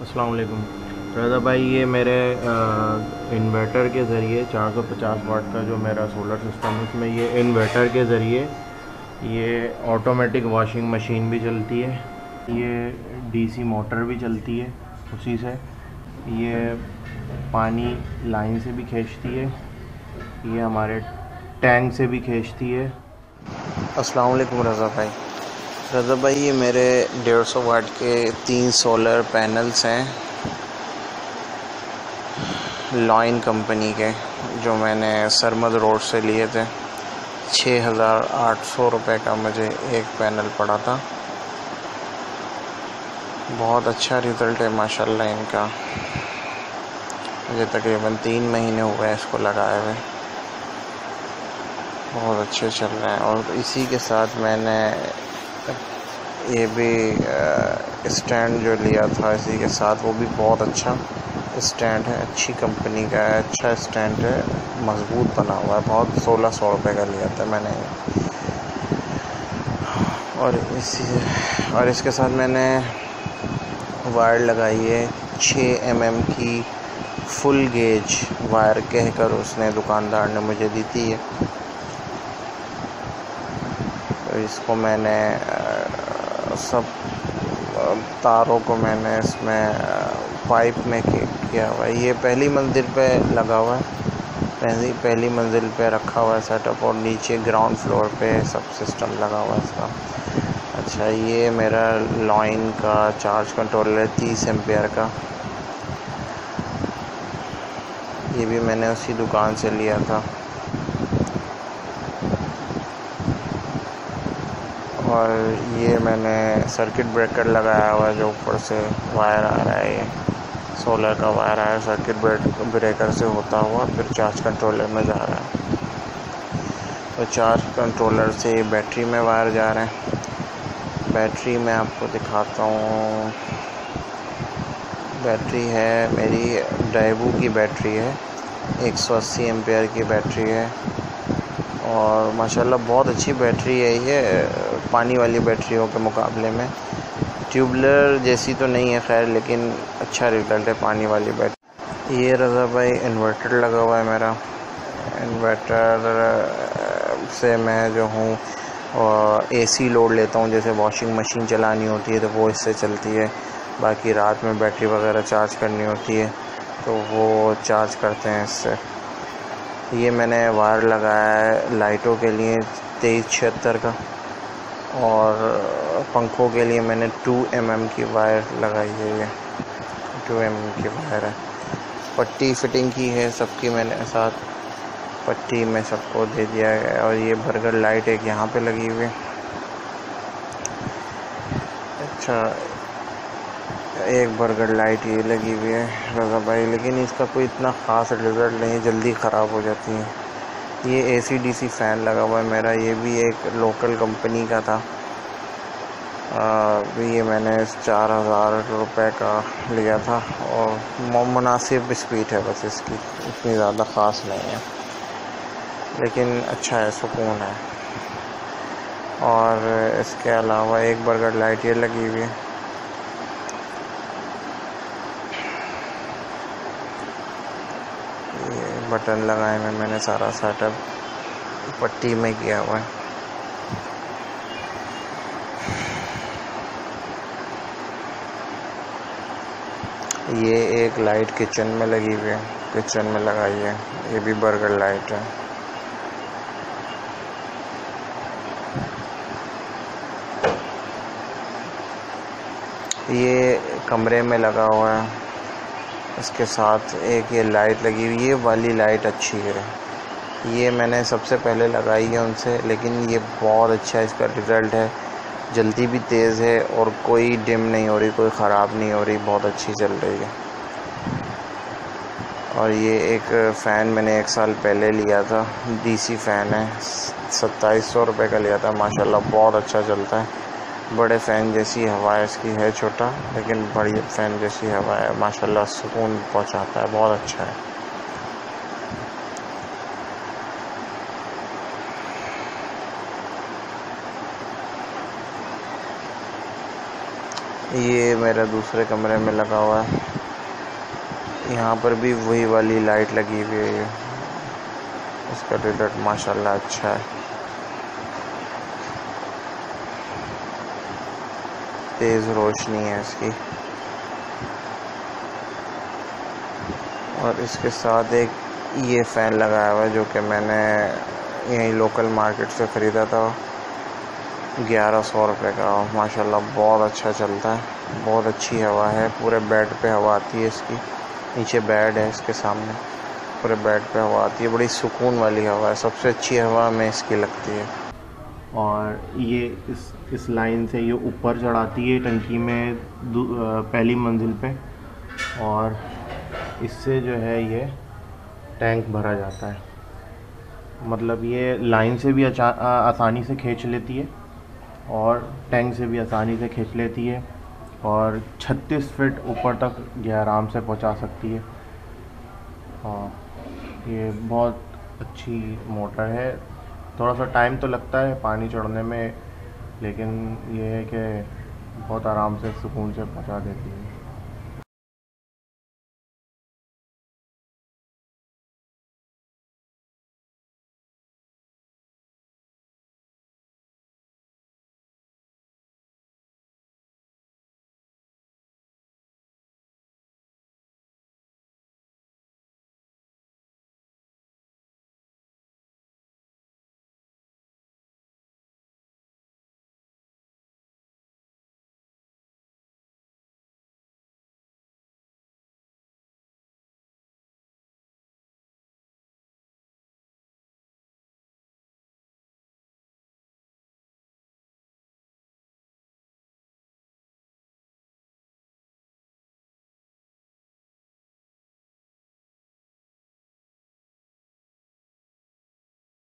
अस्सलाम वालेकुम रज़ा भाई। ये मेरे इन्वर्टर के ज़रिए 450 वाट का जो मेरा सोलर सिस्टम है, उसमें ये इन्वर्टर के ज़रिए ये ऑटोमेटिक वॉशिंग मशीन भी चलती है, ये डीसी मोटर भी चलती है उसी से, ये पानी लाइन से भी खींचती है, ये हमारे टैंक से भी खींचती है। अस्सलाम वालेकुम रज़ा भाई, ये मेरे 150 वाट के 3 सोलर पैनल्स हैं लॉइन कंपनी के, जो मैंने सरमद रोड से लिए थे। 6,800 रुपये का मुझे एक पैनल पड़ा था। बहुत अच्छा रिज़ल्ट है माशाल्लाह इनका। मुझे तकरीबन 3 महीने हुए इसको लगाए हुए, बहुत अच्छे चल रहे हैं। और इसी के साथ मैंने ये भी स्टैंड जो लिया था इसी के साथ, वो भी बहुत अच्छा स्टैंड है, अच्छी कंपनी का है, अच्छा स्टैंड है, मज़बूत बना हुआ है। बहुत 1600 रुपये का लिया था मैंने। और इसके साथ मैंने वायर लगाई है 6 mm की फुल गेज वायर, कहकर उसने दुकानदार ने मुझे दी थी। तो इसको मैंने सब तारों को मैंने इसमें पाइप में किया हुआ है। ये पहली मंजिल पे लगा हुआ है, पहली मंजिल पे रखा हुआ है सेटअप, और नीचे ग्राउंड फ्लोर पे सब सिस्टम लगा हुआ है इसका। अच्छा, ये मेरा लॉइन का चार्ज कंट्रोलर है 30 एम्पियर का। ये भी मैंने उसी दुकान से लिया था। और ये मैंने सर्किट ब्रेकर लगाया हुआ है, जो ऊपर से वायर आ रहा है, ये सोलर का वायर आया सर्किट ब्रेकर से होता हुआ फिर चार्ज कंट्रोलर में जा रहा है। तो चार्ज कंट्रोलर से बैटरी में वायर जा रहे हैं। बैटरी में आपको दिखाता हूँ। बैटरी है मेरी डाइवू की बैटरी है, 180 एम्पियर की बैटरी है, और माशाल्लाह बहुत अच्छी बैटरी है ये, पानी वाली बैटरियों के मुकाबले में। ट्यूबलर जैसी तो नहीं है खैर, लेकिन अच्छा रिज़ल्ट है पानी वाली बैटरी। ये रज़ा भाई इन्वर्टर लगा हुआ है मेरा। इन्वर्टर से मैं जो हूँ एसी लोड लेता हूँ, जैसे वॉशिंग मशीन चलानी होती है तो वो इससे चलती है, बाकी रात में बैटरी वगैरह चार्ज करनी होती है तो वो चार्ज करते हैं इससे। ये मैंने वायर लगाया है लाइटों के लिए 2376 का, और पंखों के लिए मैंने 2 mm की वायर लगाई है। ये 2 mm की वायर है, पट्टी फिटिंग की है सबकी मैंने साथ, पट्टी में सबको दे दिया है। और ये बर्गर लाइट एक यहाँ पे लगी हुई है। अच्छा, एक बर्गर लाइट ये लगी हुई है रज़ा भाई, लेकिन इसका कोई इतना ख़ास रिज़ल्ट नहीं, जल्दी ख़राब हो जाती है। ये AC/DC फ़ैन लगा हुआ है मेरा, ये भी एक लोकल कंपनी का था। ये मैंने 4,000 रुपये का लिया था, और मुनासिब स्पीड है बस इसकी, इतनी ज़्यादा ख़ास नहीं है, लेकिन अच्छा है, सुकून है। और इसके अलावा एक बर्गर लाइट ये लगी हुई है। ये बटन लगाए में मैंने सारा सेटअप पट्टी में किया हुआ है। ये एक लाइट किचन में लगी हुई है, किचन में लगाई है, ये भी बर्गर लाइट है। ये कमरे में लगा हुआ है, इसके साथ एक ये लाइट लगी हुई है। ये वाली लाइट अच्छी है, ये मैंने सबसे पहले लगाई है उनसे, लेकिन ये बहुत अच्छा इसका रिज़ल्ट है, जल्दी भी तेज़ है और कोई डिम नहीं हो रही, कोई ख़राब नहीं हो रही, बहुत अच्छी चल रही है। और ये एक फ़ैन मैंने 1 साल पहले लिया था, DC फ़ैन है, 2700 रुपये का लिया था। माशाल्लाह बहुत अच्छा चलता है, बड़े फ़ैन जैसी हवा इसकी है, छोटा लेकिन बड़ी फ़ैन जैसी हवा है, माशाल्लाह सुकून पहुंचाता है, बहुत अच्छा है। ये मेरा दूसरे कमरे में लगा हुआ है, यहाँ पर भी वही वाली लाइट लगी हुई है। इसका रिजल्ट माशाल्लाह अच्छा है, तेज़ रोशनी है इसकी। और इसके साथ एक ये फ़ैन लगाया हुआ है जो कि मैंने यहीं लोकल मार्केट से ख़रीदा था, 1100 रुपये का। माशाल्लाह बहुत अच्छा चलता है, बहुत अच्छी हवा है, पूरे बेड पे हवा आती है इसकी। नीचे बेड है इसके सामने, पूरे बेड पे हवा आती है, बड़ी सुकून वाली हवा है, सबसे अच्छी हवा हमें इसकी लगती है। और ये इस लाइन से ये ऊपर चढ़ाती है टंकी में पहली मंजिल पे, और इससे जो है ये टैंक भरा जाता है। मतलब ये लाइन से भी आसानी से खींच लेती है और टैंक से भी आसानी से खींच लेती है, और 36 फीट ऊपर तक ये आराम से पहुंचा सकती है। हाँ, ये बहुत अच्छी मोटर है। थोड़ा सा टाइम तो लगता है पानी चढ़ने में, लेकिन ये है कि बहुत आराम से सुकून से पहुंचा देती है।